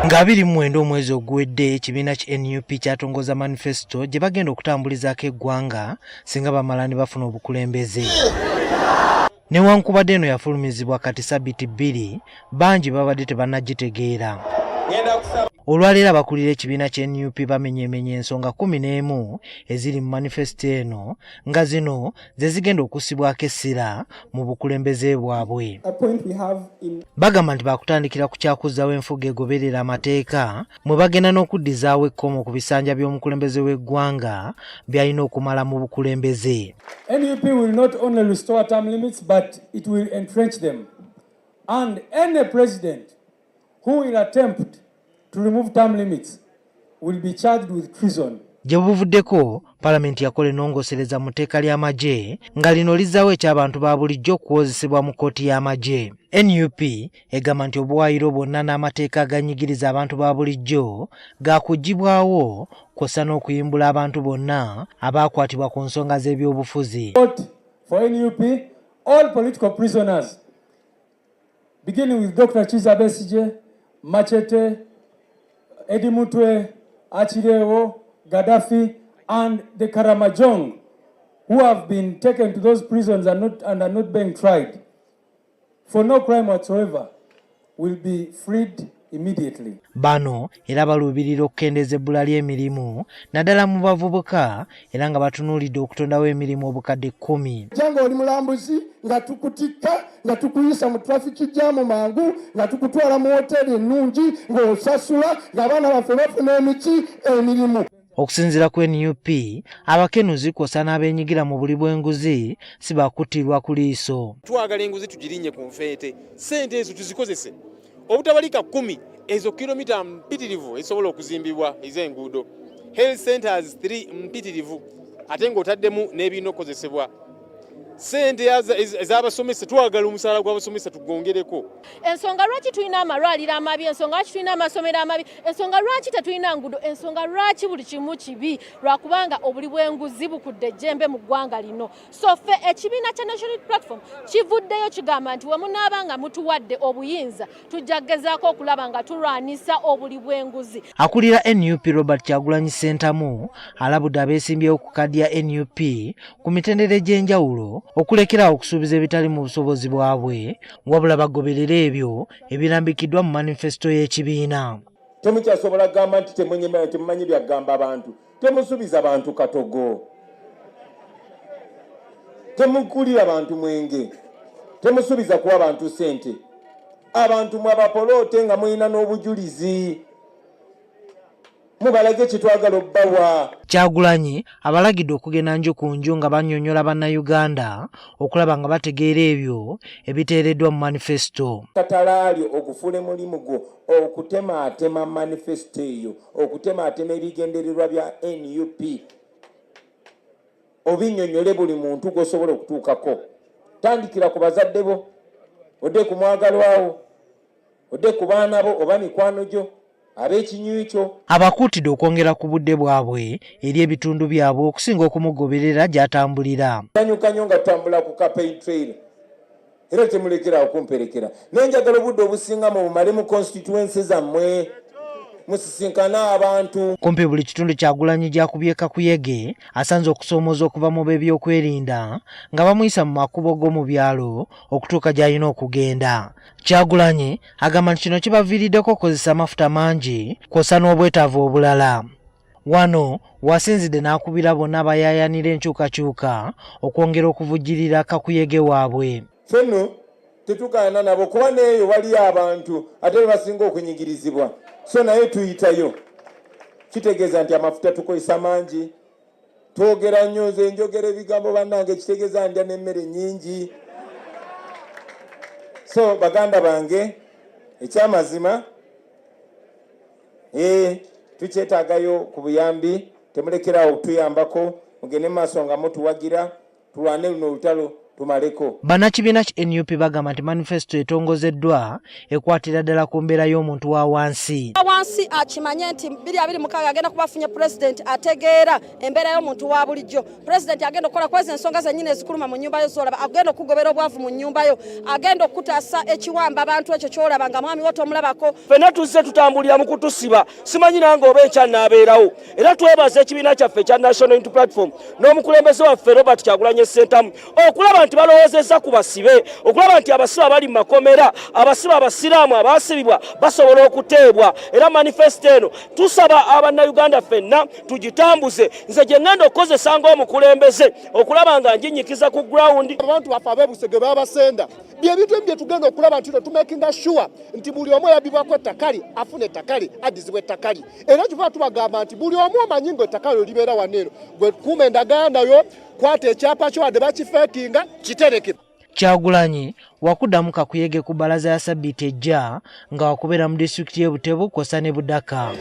Nga 29 omwezi oguwedde ekibiina ki NUP kyatongoza manifesto gye bagenda okutambulizaako eggwanga singa bamala ne bafuna obukulembeze. Newankubadde eno yafulumizibwa kati ssabbiiti 2 bangi babadde tebannagitegeera. Olwaleero abakulira ekibiina ki NUP bamenyemenya ensonga 11 eziri mu manifesto eno nga zino ze zigenda okussibwako essira mu bukulembeze bwabwe. Bagamba nti bakutandikira ku kyakuzzaawo enfuga egoberera amateeka mwe bagenda n'okuddizaawo ekkomo ku bisanja by'omukulembeze w'eggwanga by'alina okumala mu bukulembeze. NUP will not only restore term limits but it will entrench them, and any president who will attempt to remove term limits will be charged with treason. Gye buvuddeko Palamenti yakola ennongosereza mu tteeka ly'amagye nga lino lizzaawo eky'abantu ba bulijjo okuwozesebwa mu kkooti y'amagye. NUP egamba nti obuwaayiro bwonna n'amateeka aganyigiriza abantu ba bulijjo gaakuggyibwawo kw'ossa n'okuyimbula abantu bonna abaakwatibwa ku nsonga z'ebyobufuzi. For NUP, all political prisoners, beginning with Dr. Kizza Besigye, Machete, Eddie Mutwe, Achirewo, Gaddafi, and the Karamajong, who have been taken to those prisons and are not being tried for no crime whatsoever, will be freed immediately. Bano era baluubirira okukendeeza ebbula ly'emirimu naddala mu bavubuka era nga batunuulidde okutondawo emirimu obukadde 10. Janga oli mulambuzi nga tukutikka nga tukuyisa mu traffic jam mangu nga tukutwala mu hoteli ennungi ng'osasula ng'abaana baffe bafuna emirimu. Okusinziira ku NUP, abakenuzi kw'ossa n'abeenyigira mu buli bw'enguzi si bakuttirwa ku liiso. Twagala enguzi tugirinye ku nfeete, ssente ezo tuzikozese. Obutabalika 10 ezo kilomita mpitirivu esobola okuzimbibwa ez'enguudo. Health centers 3 mpitirivu ate ng'otaddemu n'ebirina okukozesebwa. Sente ez'abasomesa twagala omusaala gw'abasomesa tugongereko. Ensonga lwaki tulina amalwaliro amabi, ensonga lwaki tulina amasomero amabi, ensonga lwaki tetulina nguudo, ensonga lwaki buli kimu kibi, lwakubanga obuli bw'enguzi bukudde ejjembe mu ggwanga lino. So ffe ekibiina kya National Unity Platform kivuddeyo kigamba nti wamu n'abanga mutuwadde obuyinza tujja kugezaako okulaba nga tulwanisa obuli bw'enguzi. Akulira NUP Robert Kyagulanyi Ssentamu alabudde abeesimbyewo ku kkaadi ya NUP ku mitendera egy'enjawulo okulekera okusuubiza ebitali mu busobozi bwabwe wabula bagoberera ebyo ebirambikiddwa mu manifesto y'ekibiina. Temukyasobola kugamba nti temumanyi byagamba abantu. Temusuubiza abantu katogo. Temukulira abantu mwenge. Temusuubiza kuwa abantu ssente. Abantu mwabapoloote nga mulina n'obujulizi. Mubalage kitwagala obbawa. Kyagulanyi abalagidde okugenda nju ku nju nga bannyonnyola bannayuganda okulaba nga bategeera ebyo ebiteereddwa mu manifesto. Katalaali okufuula emulimu gwo okutemaatema manifesto eyo, okutemaatema ebigendererwa bya NUP. Obinnyonnyole buli muntu gw'osobola okutuukako. Tandikira ku bazadde bo, odde ku mwagalwawo, odde ku baana bo oba mikwano gyo. Abakuutidde okwongera ku budde bwabwe eri ebitundu byabwe okusinga okumugoberera gy'atambulira. Kanyuka nnyo nga tutambula ku campaign trail. Era temulekera okumperekera. Nenjagala obudde obusinga mu bumale mu constituency zammwe. Musisinkana abantu. Kumpi buli kitundu Kyagulanyi gy'akubye kakuyege asanze okusoomooza okuva mu b'ebyokwerinda nga bamuyisa mu makubo g'omu byalo okutuuka gy'alina okugenda. Kyagulanyi agamba nti kino kibaviiriddeko okukozesa amafuta mangi kw'ossa n'obwetaavu obulala. Wano wasinzidde n'akubira bonna abayaayanira enkyukakyuka okwongera okuvujjirira kakuyege waabwe. Fenno tetugaana nabo kuba n'eyo waliyo abantu ate basinga okunyigirizibwa. So naye tuyitayo. Kitegeeza nti amafuta tukozesa mangi. Twogera nnyo nze njogera ebigambo bannange kitegeeza ndya n'emmere nnyingi. So baganda bange ekyamazima tukyetaagayo ku buyambi temulekerawo tuyambako mugende maaso nga mutuwagira tulwane luno olutalo tumaleko. Bannakibiina ki NUP bagamba nti manifesto etongozeddwa ekwatira ddala ku mbeera y'omuntu wa wansi. wansi akimanye nti 2026 agenda kubafunye president ategeera embeera y'omuntu wa bulijjo. President agenda okukola kwezi ensonga zennyini ezikuluma mu nnyumba yo z'olaba, agenda okugobera obwavu mu nnyumba yo, agenda okutaasa ekiwamba abantu ekyo ky'olaba nga mwami wo tomulabako. Ffenna tuzze tutambulira mu kutusiba, simanyi nange oba ekyanaabeerawo. Era twebaza ekibiina kyaffe ekya National Unity Platform n'omukulembeze waffe Robert Kyagulanyi Ssentamu okulaba nti balowoozezza ku basibe, okulaba nti abasibe abali mu makomera, abasibe abasiraamu abaasibibwa basobola okuteebwa. Era manifesto eno tusaba Abannayuganda ffenna tugitambuze. Nze gye ngenda okukozesa ng'omukulembeze okulaba nga nginyikiza ku ground. Abantu baffe ab'Ebusege babasenda byebintu ebyo tugenda okulaba nti tumakinga sure nti buli omu yabibwako ettakali afune ettakali addizibwe ettakali. Era kiva tubagamba nti buli omu omanyi nga ettakali olibeera waneeno gwe kuuma endagaano yo, kwata ekyapa kyo wadde bakifeekinga kitereke. Kyagulanyi wakuddamu kakuyege ku bbalaza ya Ssabbiiti ejja nga wakubera mu disitulikiti y'e Butebu kw'ossa ne Budaka.